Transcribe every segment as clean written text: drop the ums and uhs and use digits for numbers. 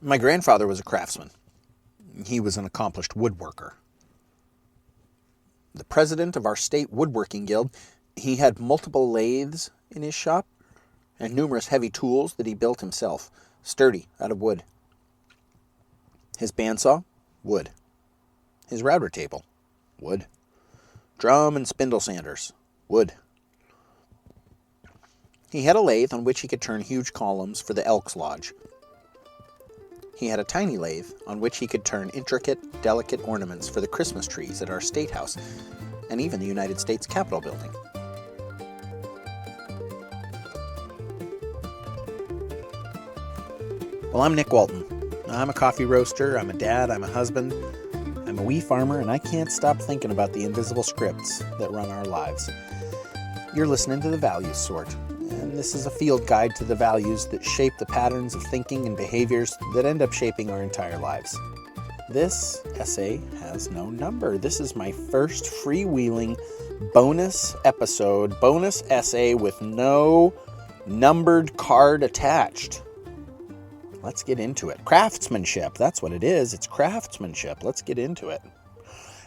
My grandfather was a craftsman. He was an accomplished woodworker. The president of our state woodworking guild, he had multiple lathes in his shop and numerous heavy tools that he built himself, sturdy, out of wood. His bandsaw, wood. His router table, wood. Drum and spindle sanders, wood. He had a lathe on which he could turn huge columns for the Elks Lodge. He had a tiny lathe on which he could turn intricate, delicate ornaments for the Christmas trees at our State House and even the United States Capitol building. Well, I'm Nick Walton. I'm a coffee roaster, I'm a dad, I'm a husband, I'm a wee farmer, and I can't stop thinking about the invisible scripts that run our lives. You're listening to The Values Sort, and this is a field guide to the values that shape the patterns of thinking and behaviors that end up shaping our entire lives. This essay has no number. This is my first freewheeling bonus episode, bonus essay with no numbered card attached. Let's get into it. Craftsmanship, that's what it is. It's craftsmanship. Let's get into it.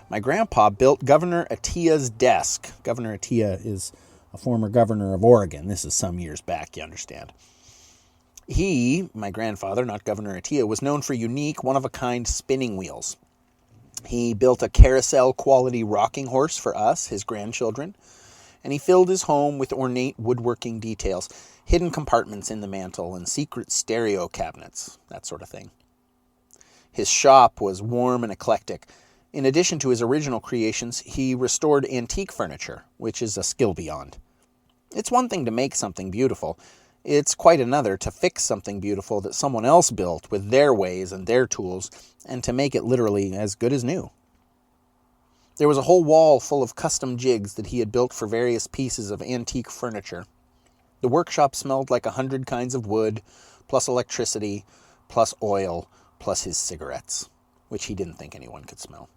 My grandpa built Governor Atiyeh's desk. Governor Atiyeh is a former governor of Oregon. This is some years back, you understand. He, my grandfather, not Governor Atiyeh, was known for unique, one-of-a-kind spinning wheels. He built a carousel quality rocking horse for us, his grandchildren, and he filled his home with ornate woodworking details, hidden compartments in the mantel, and secret stereo cabinets, that sort of thing. His shop was warm and eclectic. In addition to his original creations, he restored antique furniture, which is a skill beyond. It's one thing to make something beautiful. It's quite another to fix something beautiful that someone else built with their ways and their tools, and to make it literally as good as new. There was a whole wall full of custom jigs that he had built for various pieces of antique furniture. The workshop smelled like 100 kinds of wood, plus electricity, plus oil, plus his cigarettes, which he didn't think anyone could smell.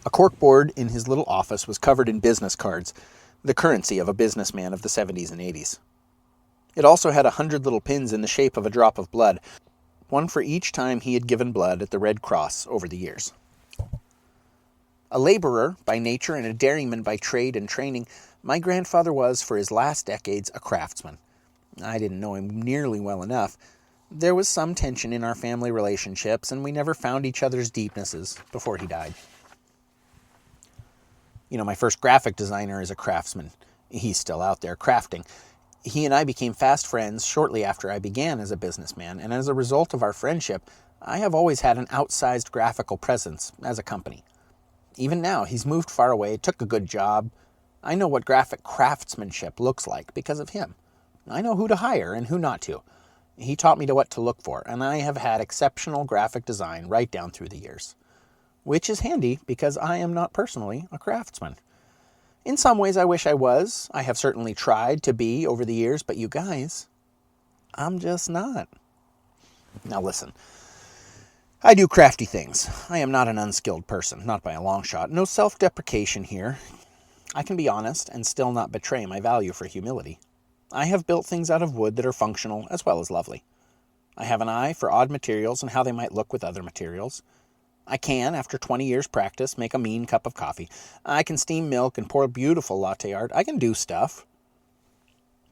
A corkboard in his little office was covered in business cards, the currency of a businessman of the 70s and 80s. It also had 100 little pins in the shape of a drop of blood, one for each time he had given blood at the Red Cross over the years. A laborer by nature and a dairyman by trade and training, my grandfather was, for his last decades, a craftsman. I didn't know him nearly well enough. There was some tension in our family relationships, and we never found each other's deepnesses before he died. My first graphic designer is a craftsman. He's still out there crafting. He and I became fast friends shortly after I began as a businessman, and as a result of our friendship, I have always had an outsized graphical presence as a company. Even now, he's moved far away, took a good job. I know what graphic craftsmanship looks like because of him. I know who to hire and who not to. He taught me what to look for, and I have had exceptional graphic design right down through the years. Which is handy because I am not personally a craftsman. In some ways I wish I was. I have certainly tried to be over the years, but you guys, I'm just not. Now listen, I do crafty things. I am not an unskilled person, not by a long shot. No self-deprecation here. I can be honest and still not betray my value for humility. I have built things out of wood that are functional as well as lovely. I have an eye for odd materials and how they might look with other materials. I can, after 20 years practice, make a mean cup of coffee. I can steam milk and pour beautiful latte art. I can do stuff.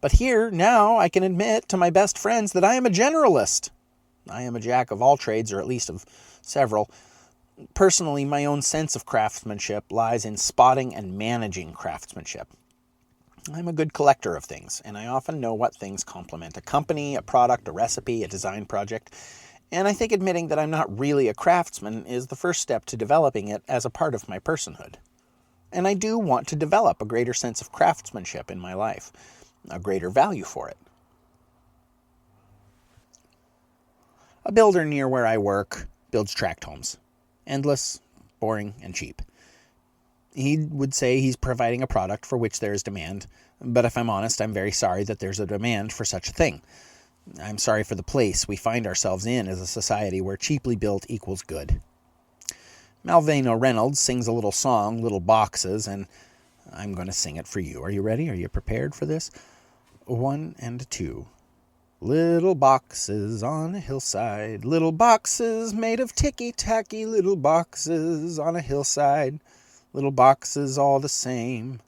But here, now, I can admit to my best friends that I am a generalist. I am a jack of all trades, or at least of several. Personally, my own sense of craftsmanship lies in spotting and managing craftsmanship. I'm a good collector of things, and I often know what things complement a company, a product, a recipe, a design project. And I think admitting that I'm not really a craftsman is the first step to developing it as a part of my personhood. And I do want to develop a greater sense of craftsmanship in my life, a greater value for it. A builder near where I work builds tract homes. Endless, boring, and cheap. He would say he's providing a product for which there is demand, but if I'm honest, I'm very sorry that there's a demand for such a thing. I'm sorry for the place we find ourselves in as a society where cheaply built equals good. Malvina Reynolds sings a little song, Little Boxes, and I'm going to sing it for you. Are you ready? Are you prepared for this? 1 and 2. Little boxes on a hillside, little boxes made of ticky-tacky, little boxes on a hillside, little boxes all the same.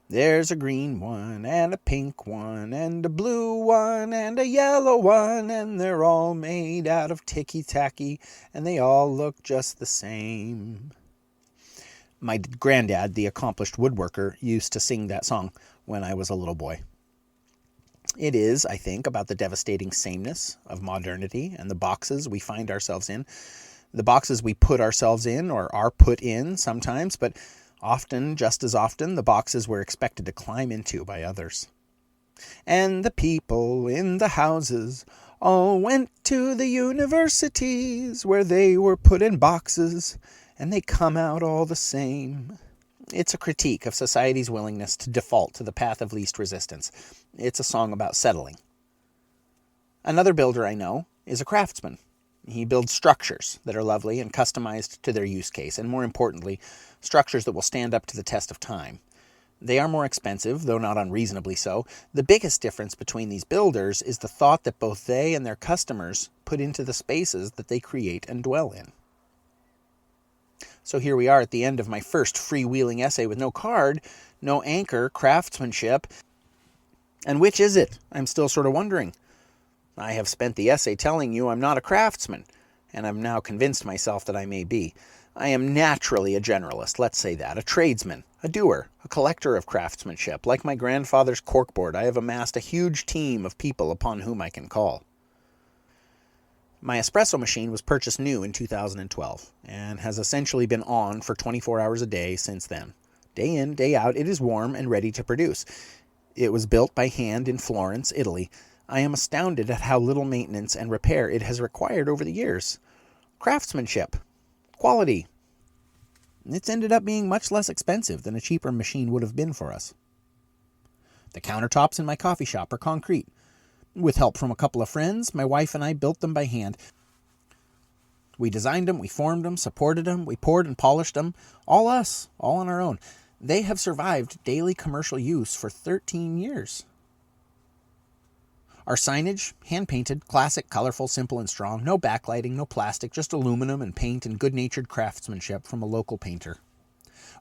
There's a green one, and a pink one, and a blue one, and a yellow one, and they're all made out of ticky-tacky, and they all look just the same. My granddad, the accomplished woodworker, used to sing that song when I was a little boy. It is, I think, about the devastating sameness of modernity and the boxes we find ourselves in. The boxes we put ourselves in or are put in sometimes, but often, just as often, the boxes we're expected to climb into by others. And the people in the houses all went to the universities where they were put in boxes, and they come out all the same. It's a critique of society's willingness to default to the path of least resistance. It's a song about settling. Another builder I know is a craftsman. He builds structures that are lovely and customized to their use case, and more importantly, structures that will stand up to the test of time. They are more expensive, though not unreasonably so. The biggest difference between these builders is the thought that both they and their customers put into the spaces that they create and dwell in. So here we are at the end of my first freewheeling essay with no card, no anchor, craftsmanship. And which is it? I'm still sort of wondering. I have spent the essay telling you I'm not a craftsman, and I've now convinced myself that I may be. I am naturally a generalist, let's say that, a tradesman, a doer, a collector of craftsmanship. Like my grandfather's corkboard, I have amassed a huge team of people upon whom I can call. My espresso machine was purchased new in 2012 and has essentially been on for 24 hours a day since then. Day in, day out, it is warm and ready to produce. It was built by hand in Florence, Italy. I am astounded at how little maintenance and repair it has required over the years. Craftsmanship. Quality. It's ended up being much less expensive than a cheaper machine would have been for us. The countertops in my coffee shop are concrete. With help from a couple of friends, my wife and I built them by hand. We designed them, we formed them, supported them, we poured and polished them. All us, all on our own. They have survived daily commercial use for 13 years. Our signage, hand-painted, classic, colorful, simple, and strong. No backlighting, no plastic, just aluminum and paint and good-natured craftsmanship from a local painter.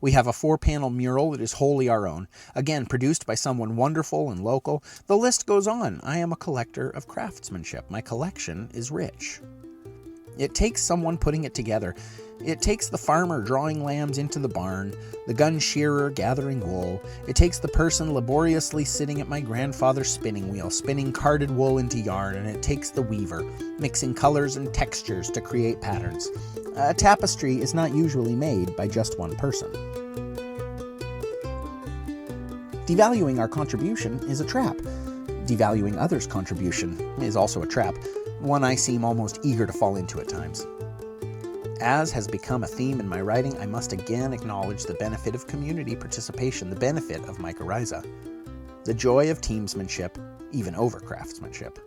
We have a 4-panel mural that is wholly our own. Again, produced by someone wonderful and local. The list goes on. I am a collector of craftsmanship. My collection is rich. It takes someone putting it together. It takes the farmer drawing lambs into the barn, the gun shearer gathering wool. It takes the person laboriously sitting at my grandfather's spinning wheel, spinning carded wool into yarn, and it takes the weaver, mixing colors and textures to create patterns. A tapestry is not usually made by just one person. Devaluing our contribution is a trap. Devaluing others' contribution is also a trap, one I seem almost eager to fall into at times. As has become a theme in my writing, I must again acknowledge the benefit of community participation, the benefit of mycorrhiza, the joy of teamsmanship, even over craftsmanship.